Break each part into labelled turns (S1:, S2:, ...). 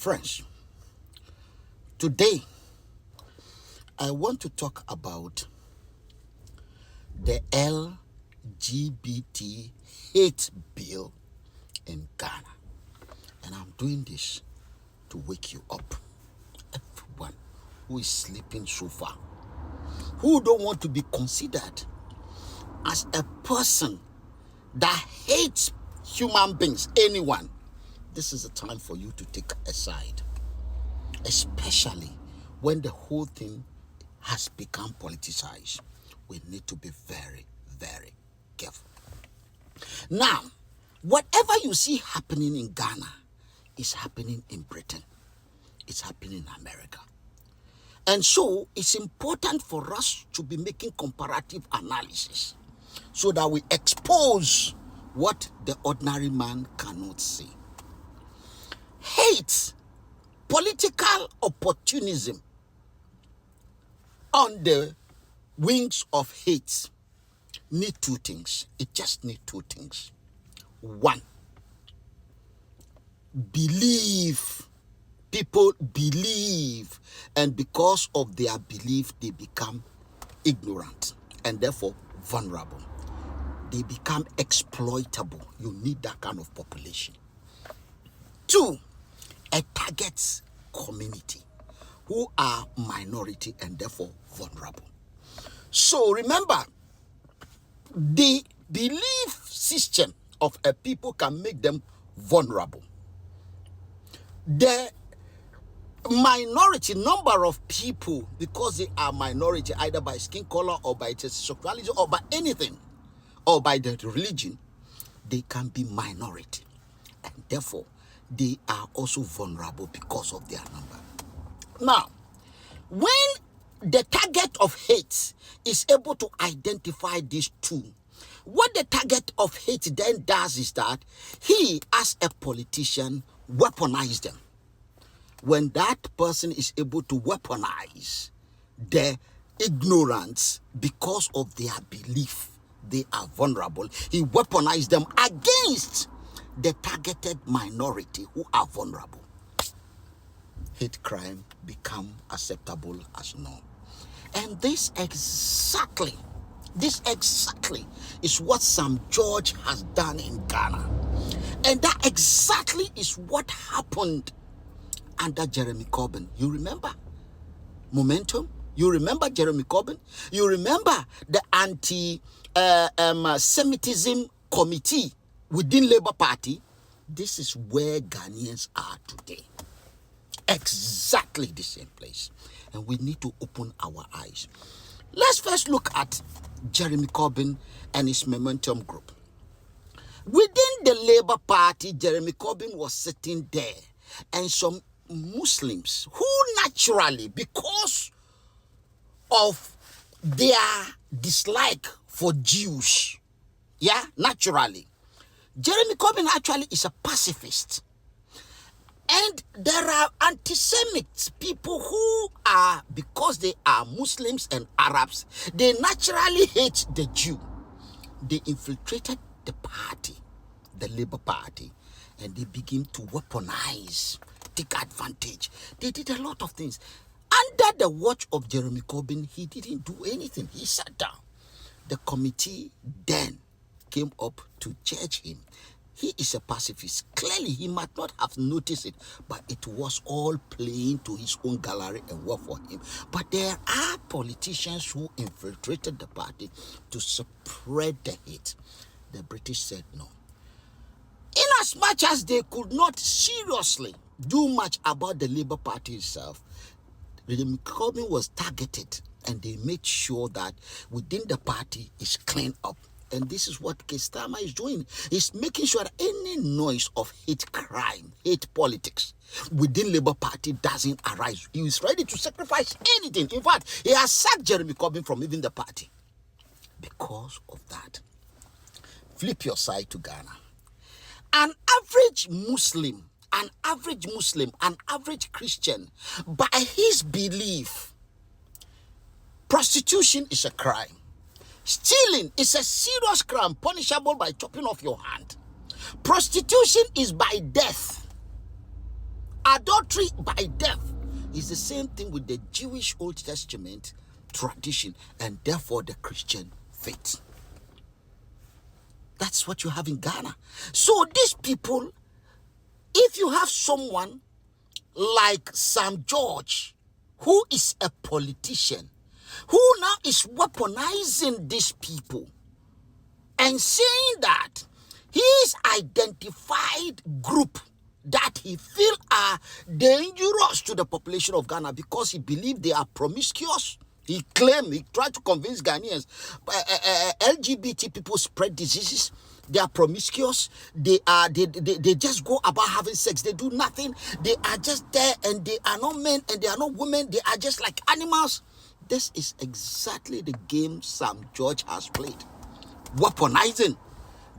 S1: Friends, today I want to talk about the LGBT hate bill in Ghana. And I'm doing this to wake you up. Everyone who is sleeping so far, who don't want to be considered as a person that hates human beings, anyone, this is the time for you to take a side. Especially when the whole thing has become politicized. We need to be very, very careful. Now, whatever you see happening in Ghana is happening in Britain. It's happening in America. And so it's important for us to be making comparative analysis so that we expose what the ordinary man cannot see. Hate, political opportunism on the wings of hate need two things. It just needs two things. One, believe. People believe, and because of their belief, they become ignorant and therefore vulnerable. They become exploitable. You need that kind of population. Two, a target community who are minority and therefore vulnerable. So remember, the belief system of a people can make them vulnerable. The minority number of people, because they are minority either by skin color or by sexuality or by anything or by the religion, they can be minority, and therefore they are also vulnerable because of their number. Now, when the target of hate is able to identify these two, what the target of hate then does is that he, as a politician, weaponizes them. When that person is able to weaponize the ignorance because of their belief, they are vulnerable. He weaponizes them against the targeted minority who are vulnerable. Hate crime become acceptable as norm. And this exactly is what Sam George has done in Ghana. And that exactly is what happened under Jeremy Corbyn. You remember Momentum? You remember Jeremy Corbyn? You remember the anti-Semitism committee within Labour Party? This is where Ghanaians are today. Exactly the same place. And we need to open our eyes. Let's first look at Jeremy Corbyn and his Momentum group. Within the Labour Party, Jeremy Corbyn was sitting there, and some Muslims who naturally, because of their dislike for Jews, naturally, Jeremy Corbyn actually is a pacifist. And there are anti-Semites, people who are, because they are Muslims and Arabs, they naturally hate the Jew. They infiltrated the party, the Labour Party, and they begin to weaponize, take advantage. They did a lot of things. Under the watch of Jeremy Corbyn, he didn't do anything. He sat down. The committee then came up to judge him. He is a pacifist. Clearly, he might not have noticed it, but it was all playing to his own gallery and work for him. But there are politicians who infiltrated the party to spread the hate. The British said no. Inasmuch as they could not seriously do much about the Labour Party itself, Jeremy Corbyn was targeted, and they made sure that within the party is cleaned up. And this is what Kestama is doing. He's making sure that any noise of hate crime, hate politics within Labour Party doesn't arise. He is ready to sacrifice anything. In fact, he has sacked Jeremy Corbyn from even the party. Because of that, flip your side to Ghana. An average Muslim, an average Christian, by his belief, prostitution is a crime. Stealing is a serious crime punishable by chopping off your hand. Prostitution is by death. adultery by death is the same thing with the Jewish Old Testament tradition and therefore the Christian faith. That's what you have in Ghana. So these people, if you have someone like Sam George, who is a politician, who now is weaponizing these people and saying that his identified group that he feel are dangerous to the population of Ghana because he believe they are promiscuous. He tried to convince Ghanaians, LGBT people spread diseases. They are promiscuous. They just go about having sex. They do nothing. They are just there, and they are not men and they are not women. They are just like animals. This is exactly the game Sam George has played, weaponizing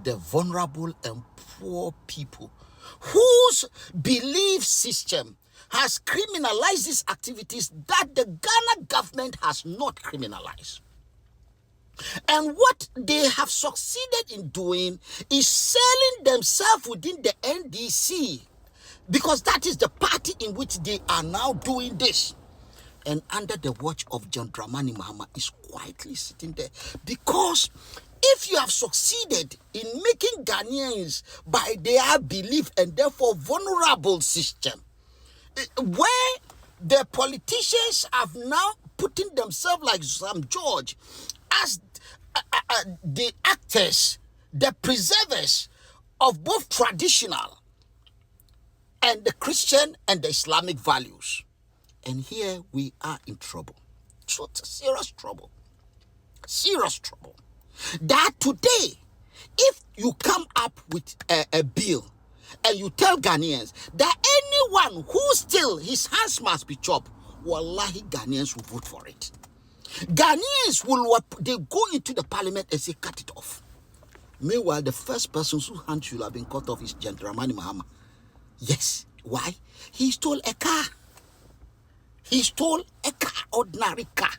S1: the vulnerable and poor people whose belief system has criminalized these activities that the Ghana government has not criminalized. And what they have succeeded in doing is selling themselves within the NDC, because that is the party in which they are now doing this. And under the watch of John Dramani Mahama is quietly sitting there. Because if you have succeeded in making Ghanaians by their belief and therefore vulnerable system, where the politicians have now putting themselves like Sam George as the actors, the preservers of both traditional and the Christian and the Islamic values. And here we are in trouble. So it's a serious trouble. Serious trouble. That today, if you come up with a bill and you tell Ghanaians that anyone who still his hands must be chopped, wallahi, Ghanaians will vote for it. Ghanaians they go into the parliament and say, cut it off. Meanwhile, the first person whose hand should have been cut off is John Dramani Mahama. Yes. Why? He stole a car. He stole a car, ordinary car.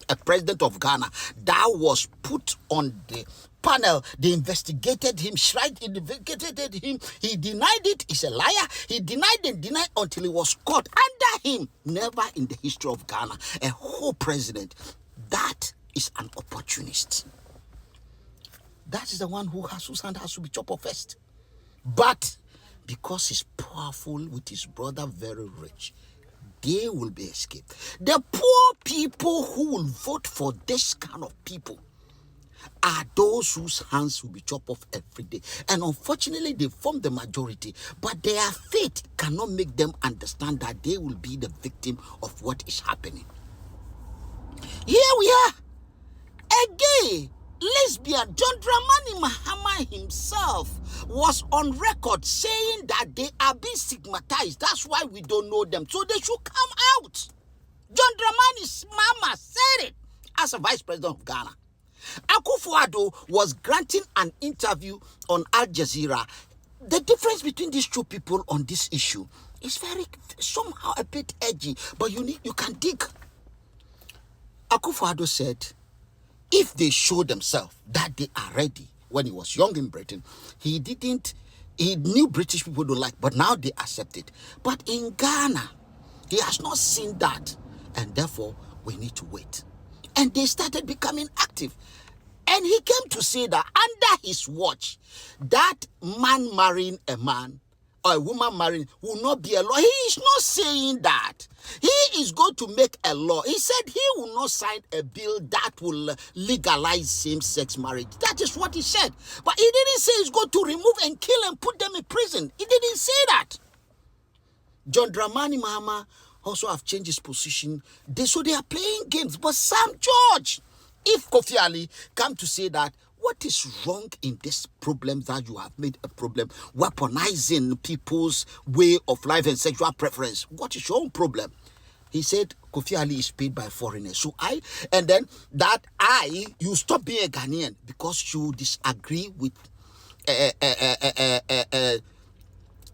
S1: A president of Ghana that was put on the panel. They investigated him, investigated him. He denied it. He's a liar. He denied until he was caught. Under him, never in the history of Ghana, a whole president. That is an opportunist. That is the one whose hand has to be chopped off first. But because he's powerful with his brother, very rich, they will be escaped. The poor people who will vote for this kind of people are those whose hands will be chopped off every day. And unfortunately, they form the majority. But their faith cannot make them understand that they will be the victim of what is happening. Here we are. A gay, lesbian, John Dramani Mahama himself was on record saying that they are being stigmatized. That's why we don't know them. So they should come out. John Dramani's mama said it as a vice president of Ghana. Akufo-Addo was granting an interview on Al Jazeera. The difference between these two people on this issue is somehow a bit edgy, but you can dig. Akufo-Addo said, if they show themselves that they are ready, when he was young in Britain, he knew British people don't like, but now they accept it. But in Ghana, he has not seen that, and therefore we need to wait. And they started becoming active. And he came to say that under his watch, that man marrying a man or a woman marrying will not be a law. He is not saying that. He is going to make a law. He said he will not sign a bill that will legalize same-sex marriage. That is what he said. But he didn't say he's going to remove and kill and put them in prison. He didn't say that. John Dramani Mahama also have changed his position. So they are playing games. But Sam George, if Kofi Ali come to say that, what is wrong in this problem that you have made a problem, weaponizing people's way of life and sexual preference? What is your own problem? He said Kofi Ali is paid by foreigners. So you stop being a Ghanaian because you disagree with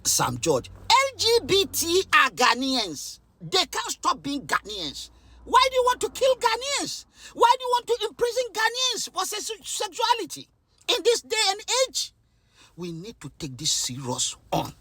S1: Sam George. LGBT are Ghanaians. They can't stop being Ghanaians. Why do you want to kill Ghanaians? Why do you want to imprison Ghanaians for sexuality? In this day and age, we need to take this serious on.